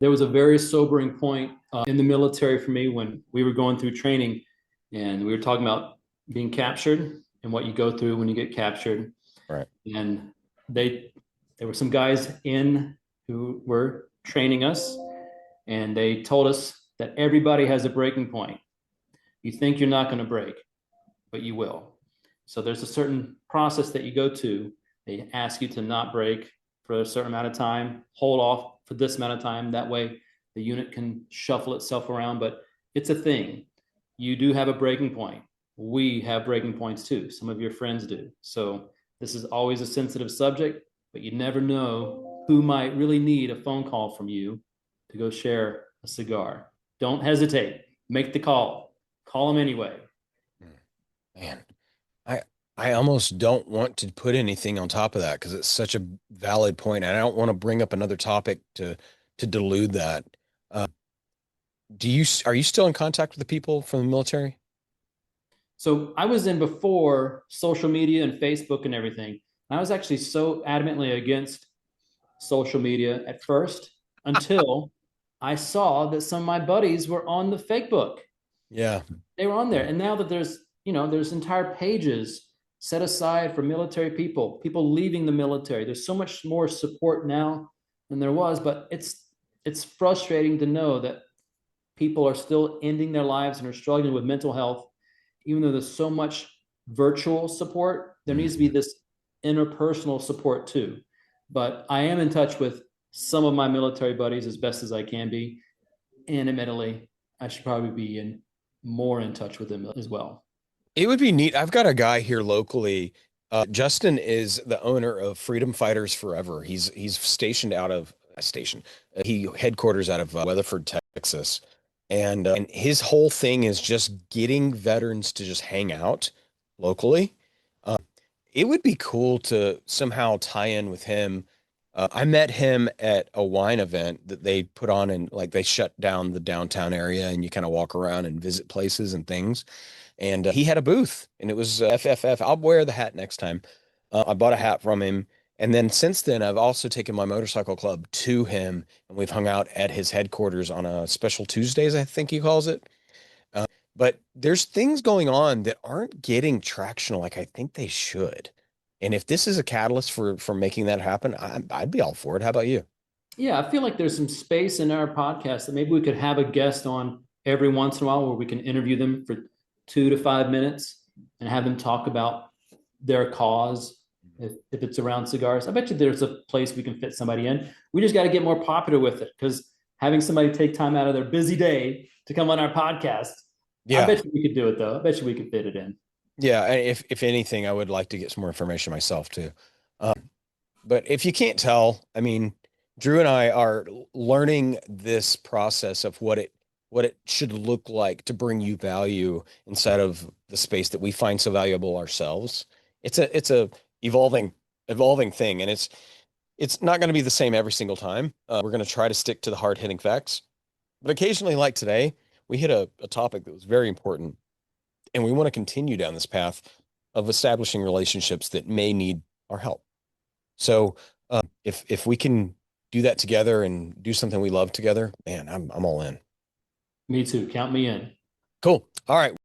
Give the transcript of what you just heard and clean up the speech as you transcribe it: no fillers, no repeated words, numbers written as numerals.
there was a very sobering point in the military for me when we were going through training and we were talking about being captured and what you go through when you get captured. Right. And they there were some guys in who were training us, and they told us that everybody has a breaking point. You think you're not going to break, but you will. So there's a certain process that you go to. They ask you to not break for a certain amount of time, hold off for this amount of time. That way the unit can shuffle itself around, but it's a thing. You do have a breaking point. We have breaking points too. Some of your friends do. So this is always a sensitive subject, but you never know who might really need a phone call from you to go share a cigar. Don't hesitate. Make the call. Call them anyway. Man, I I almost don't want to put anything on top of that because it's such a valid point, and I don't want to bring up another topic to delude that. Uh, are you still in contact with the people from the military? So I was in before social media and Facebook and everything. I was actually so adamantly against social media at first until I saw that some of my buddies were on the fake book. Yeah. They were on there. And now that there's entire pages set aside for military people, people leaving the military. There's so much more support now than there was, but it's frustrating to know that people are still ending their lives and are struggling with mental health, even though there's so much virtual support. There needs to be Mhm. this interpersonal support too. But I am in touch with some of my military buddies as best as I can be. And admittedly, I should probably be more in touch with them as well. It would be neat. I've got a guy here locally. Justin is the owner of Freedom Fighters Forever. He's stationed out of station. He headquarters out of Weatherford, Texas, and his whole thing is just getting veterans to just hang out locally. Uh, it would be cool to somehow tie in with him. I met him at a wine event that they put on, and like they shut down the downtown area, and you kind of walk around and visit places and things. And he had a booth, and it was FFF. I'll wear the hat next time. I bought a hat from him. And then since then, I've also taken my motorcycle club to him, and we've hung out at his headquarters on a special Tuesdays, I think he calls it. Uh, but there's things going on that aren't getting traction like I think they should. And if this is a catalyst for making that happen, I'd be all for it. How about you? Yeah, I feel like there's some space in our podcast that maybe we could have a guest on every once in a while where we can interview them for 2 to 5 minutes and have them talk about their cause if it's around cigars. I bet you there's a place we can fit somebody in. We just got to get more popular with it because having somebody take time out of their busy day to come on our podcast, I Yeah. bet you we could do it though. I bet you we could fit it in. Yeah. And if anything, I would like to get some more information myself too. But if you can't tell, I mean, Drew and I are learning this process of what it should look like to bring you value inside of the space that we find so valuable ourselves. It's a evolving evolving thing, and it's not going to be the same every single time. We're going to try to stick to the hard hitting facts, but occasionally, like today, we hit a topic that was very important, and we want to continue down this path of establishing relationships that may need our help. So if we can do that together and do something we love together, man, I'm all in. Me too. Count me in. Cool. All right.